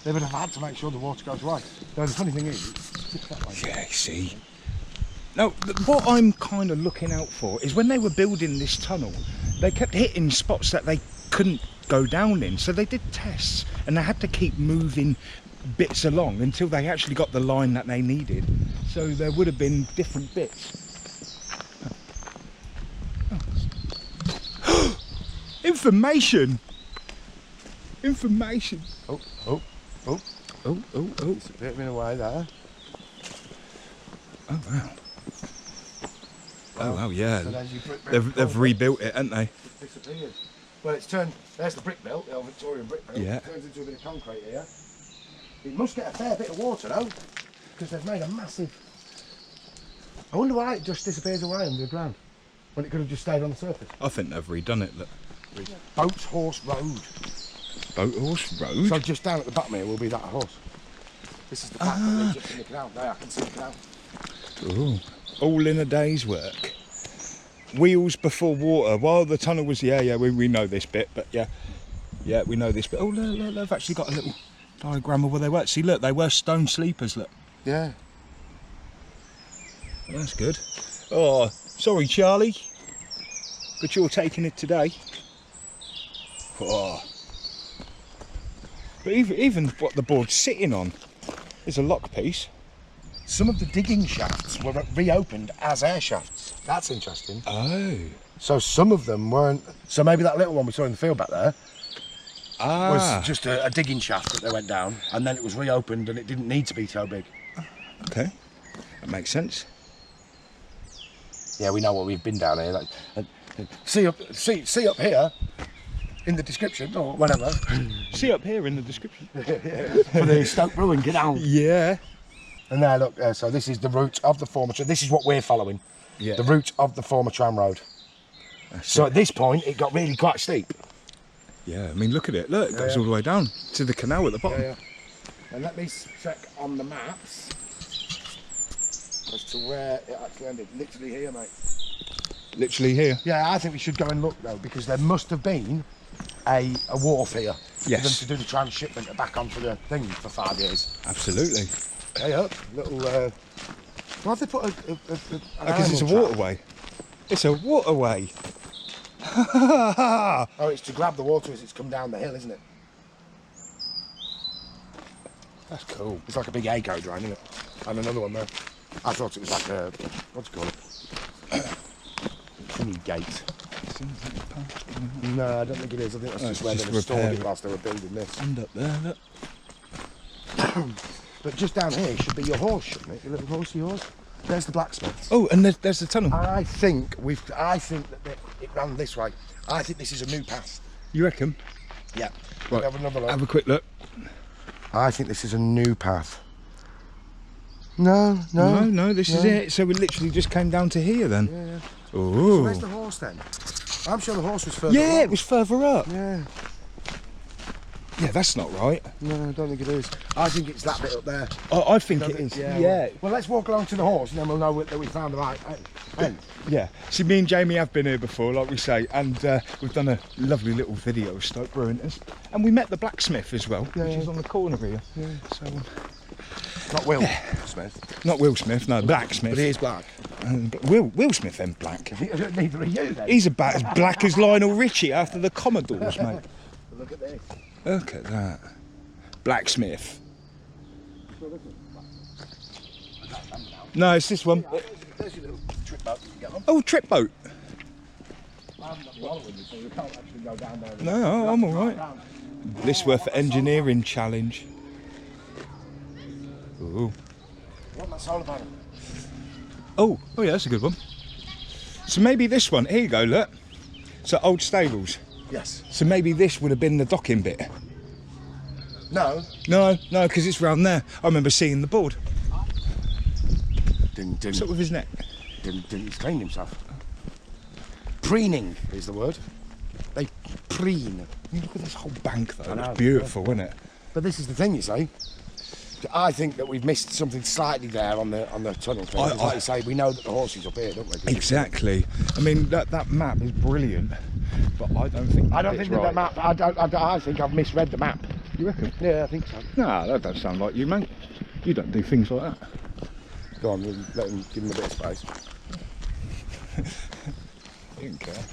They would have had to make sure the water goes right. Now, the funny thing is, it's that way. Yeah, see. Now, what I'm kind of looking out for is when they were building this tunnel, they kept hitting spots that they couldn't go down in. So they did tests and they had to keep moving bits along until they actually got the line that they needed. So there would have been different bits. Oh. Information! Information! Oh. It's a bit of a way there. Oh wow. Oh wow, yeah. So They've rebuilt it, haven't they? It's disappeared. Well, it's turned. There's the brick built, the old Victorian brick built. Yeah. It turns into a bit of concrete here. It must get a fair bit of water though, because they've made a massive. I wonder why it just disappears away under the ground when it could have just stayed on the surface. I think they've redone it. Look. Boats Horse Road. Boat Horse Road? So just down at the bottom here will be that horse. This is the path that leads up from the canal. There, I can see the canal. Ooh. All in a day's work. Wheels before water. While the tunnel was, we know this bit, but yeah, we know this bit. Oh, look, they've actually got a little diagram of where they were. See, look, they were stone sleepers, look. Yeah. That's good. Oh, sorry, Charlie, but you're taking it today. Oh. But even what the board's sitting on is a lock piece. Some of the digging shafts were reopened as air shafts. That's interesting. Oh. So some of them weren't. So maybe that little one we saw in the field back there was just a digging shaft that they went down, and then it was reopened and it didn't need to be so big. Okay, that makes sense. Yeah, we know what we've been down here. See up here. in the description or whatever. See up here in the description. For the Stoke Bruerne Canal. Yeah. And there, look, so this is the route of the former tram. This is what we're following. Yeah. The route of the former tram road. So at this point, it got really quite steep. Yeah, I mean, look at it. Look, it goes all the way down to the canal at the bottom. Yeah. And let me check on the maps as to where it actually ended. Literally here, mate. Literally here. Yeah, I think we should go and look though, because there must have been a wharf here Yes. for them to do the transshipment back onto the thing for 5 years. Absolutely. Hey up, little. Why have they put Because it's a waterway. It's a waterway. Oh, it's to grab the water as it's come down the hill, isn't it? That's cool. It's like a big echo drain, isn't it? And another one there. I thought it was like a, what's it called? Thingy gate. No, I don't think it is. I think that's just where they restored it whilst they were building this. And up there, look. But just down here should be your horse, shouldn't it? Your little horsey yours. There's the blacksmith. Oh, and there's the tunnel. I think that it ran this way. I think this is a new path. You reckon? Yeah. Right. Have another look. Have a quick look. I think this is a new path. No. No, this is it. So we literally just came down to here then. Yeah. Oh. So where's the horse then? I'm sure the horse was further Yeah, up. it was further up. Yeah. Yeah, that's not right. No, I don't think it is. I think it's that bit up there. I think it is. Yeah. Well, let's walk along to the horse and then we'll know that we found the right end. Yeah. See, me and Jamie have been here before, like we say, and we've done a lovely little video of Stoke Bruerne, and we met the blacksmith as well, which is on the corner here. Yeah. So, Not Will Smith. not Will Smith, no, blacksmith. But he is black. Will Smith then black. Neither are you then. He's about as black as Lionel Richie after the Commodores, mate. Look at this. Look at that. Blacksmith. No, it's this one. There's your little trip boat you can get on. Oh, trip boat. I haven't got the wallet with me, so we can't actually go down there. No, I'm all right. Blisworth Engineering Challenge. Ooh. What, that solar panel? Oh, yeah, that's a good one. So maybe this one. Here you go, look. So old stables. Yes. So maybe this would have been the docking bit. No. No, because it's round there. I remember seeing the board. Didn't What's up with his neck? explain himself. Preening is the word. They preen. Look at this whole bank though. I know, It's beautiful, isn't it? But this is the thing, you see. I think that we've missed something slightly there on the tunnel thing. Like you say, we know that the horse is up here, don't we? Exactly. I mean, that map is brilliant, but I don't think that map. I think I've misread the map. You reckon? Yeah, I think so. No, that don't sound like you, mate. You don't do things like that. Go on, let him give him a bit of space. You don't care.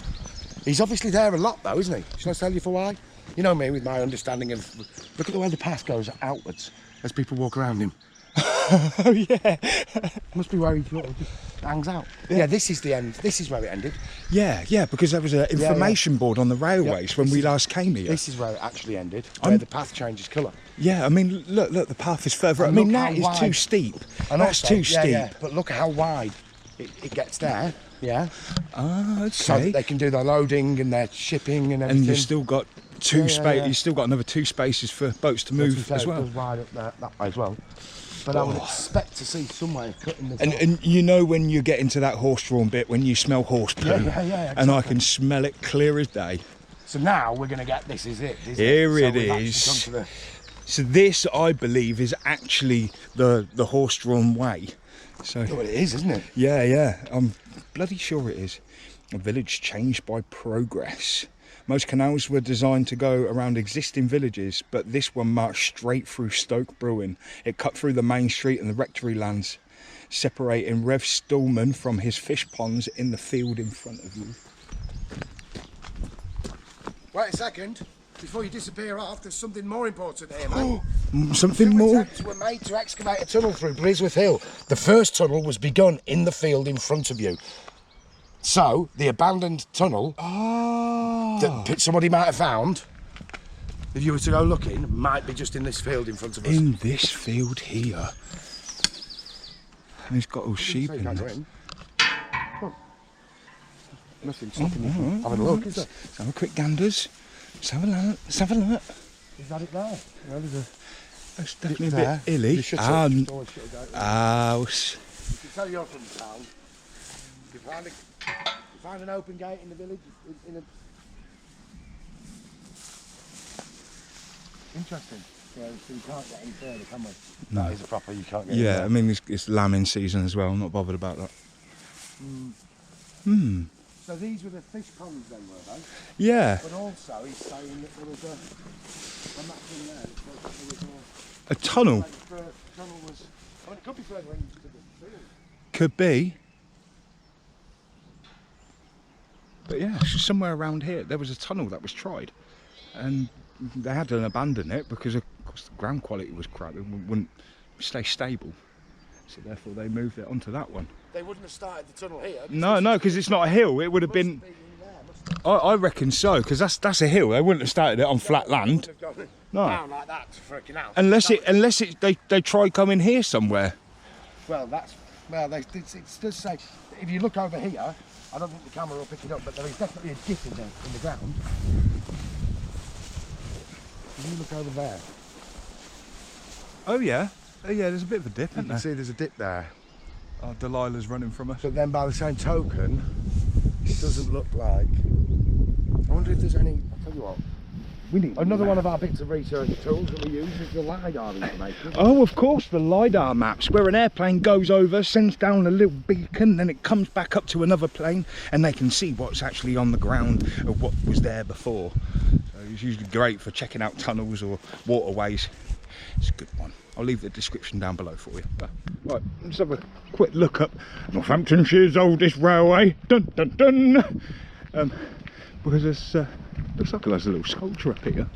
He's obviously there a lot, though, isn't he? Shall I tell you for why? You know me with my understanding of. Look at the way the path goes outwards as people walk around him. Oh yeah. Must be where he sort of just hangs out. Yeah, this is the end. This is where it ended. Yeah, because there was an information board on the railways when we last came here. This is where it actually ended, where the path changes colour. Yeah, I mean, look, the path is further up. I And mean, look that how is wide. too steep. And That's also, too steep. Yeah, but look how wide it gets there. Yeah. Ah, okay. So that they can do their loading and their shipping and everything. And you've still got you've still got another 2 spaces for boats to move as well. It goes wide up there, that way as well. But I would expect to see some way of cutting this off. And you know when you get into that horse-drawn bit, when you smell horse poo, Yeah, and I exactly. can smell it clear as day. So now we're going to get, this is it. Here it we've actually is. come to the- So this, I believe, is actually the horse-drawn way. So Oh, it is, isn't it? yeah, I'm bloody sure it is. A village changed by progress. Most canals were designed to go around existing villages, but this one marched straight through Stoke Bruerne. It cut through the main street and the rectory lands, separating Rev Stallman from his fish ponds in the field in front of you. Wait a second. Before you disappear off, there's something more important here, mate. Something Two more? attempts were made to excavate a tunnel through Blisworth Hill. The first tunnel was begun in the field in front of you. So, the abandoned tunnel that somebody might have found, if you were to go looking, might be just in this field in front of us. In this field here. And he's got all sheep in there. Nothing stopping you from having a look, is there? So have a quick ganders. Let's have a look. Let's have a look. Is that it there? No, there's a... It's definitely a there. bit illy. You can tell you're from town. You find an open gate in the village. Interesting. Yeah, so you can't get any further, can we? No. That is a proper, you can't get Yeah, I mean, it's lambing season as well. I'm not bothered about that. So these were the fish ponds then, were they? Yeah. But also, he's saying that there was a map in there that says that there was A tunnel. the tunnel was... I mean, it could be further into the field. Could be. But yeah, somewhere around here, there was a tunnel that was tried. And they had to abandon it because of course the ground quality was crap. It wouldn't stay stable. So therefore they moved it onto that one. They wouldn't have started the tunnel here. No, because it's not a hill. It would have been... I reckon so, because that's a hill. They wouldn't have started it on flat land. No. Down like that for a canal. Unless they try coming here somewhere. Well, it does say, if you look over here, I don't think the camera will pick it up, but there is definitely a dip in the ground. If you look over there. Oh yeah, there's a bit of a dip, isn't You there? can see there's a dip there. Oh, Delilah's running from us. But then by the same token, it doesn't look like... I wonder if there's any... I'll tell you what. We need another one of our bits of research tools that we use is the Lidar information. Oh, of course, the Lidar maps, where an airplane goes over, sends down a little beacon, then it comes back up to another plane, and they can see what's actually on the ground of what was there before. So it's usually great for checking out tunnels or waterways. It's a good one. I'll leave the description down below for you. Right, let's have a quick look up Northamptonshire's oldest railway. Dun dun dun. Because there's looks like there's a little sculpture up here.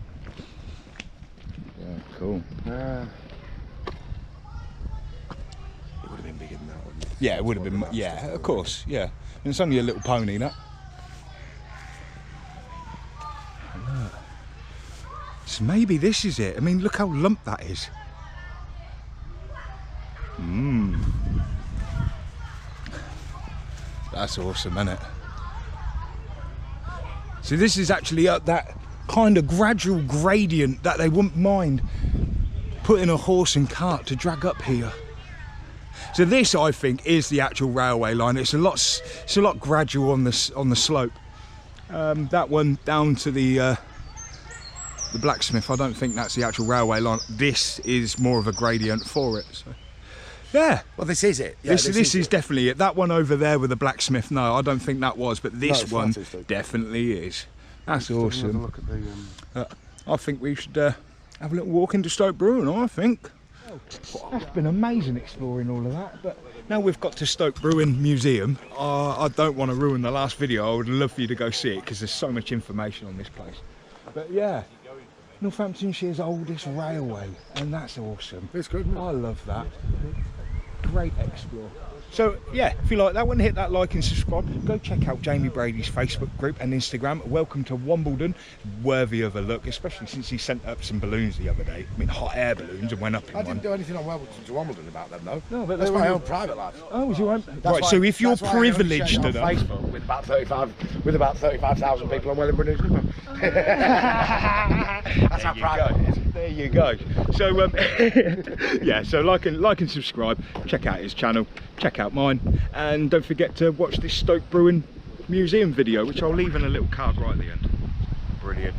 Yeah, cool. It would have been bigger than that, wouldn't it? Yeah, it would have been. Yeah, of course. Yeah, and it's only a little pony, that. Look. So maybe this is it. I mean, look how lumped that is. That's awesome, isn't it? So this is actually up that kind of gradual gradient that they wouldn't mind putting a horse and cart to drag up here. So this, I think, is the actual railway line. It's a lot gradual on the slope. That one down to the blacksmith, I don't think that's the actual railway line. This is more of a gradient for it. So. Yeah. Well, this is it. Yeah, this is definitely it. That one over there with the blacksmith, no, I don't think that was, but this one definitely is. That's awesome. Look at the, I think we should have a little walk into Stoke Bruerne, I think. That's been amazing exploring all of that, but now we've got to Stoke Bruerne Museum. I don't want to ruin the last video. I would love for you to go see it because there's so much information on this place. But yeah, Northamptonshire's oldest railway, and that's awesome. It's good, isn't it? I love that. Great explore. So yeah, if you like that one, hit that like and subscribe. Go check out Jamie Brady's Facebook group and Instagram. Welcome to Wimbledon. Worthy of a look, especially since he sent up some balloons the other day. I mean, hot air balloons, and went up in one. I didn't do anything on Wimbledon about them, though. No, but that's my own private life. Oh, was your own? Right. So if you're privileged on enough, Facebook with about 35,000 people on Wellingborough Newspaper. That's how private it is. There you go. So yeah, so like and subscribe. Check out his channel. Check out mine, and don't forget to watch this Stoke Bruerne Museum video, which I'll leave in a little card right at the end. Brilliant.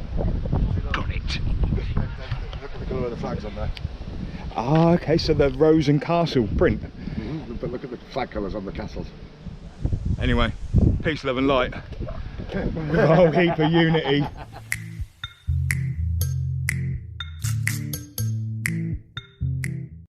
Got it. Look at the colour of the flags on there. Ah, okay, so the Rose and Castle print. But look at the flag colours on the castles. Anyway, peace, love and light. With a whole heap of unity.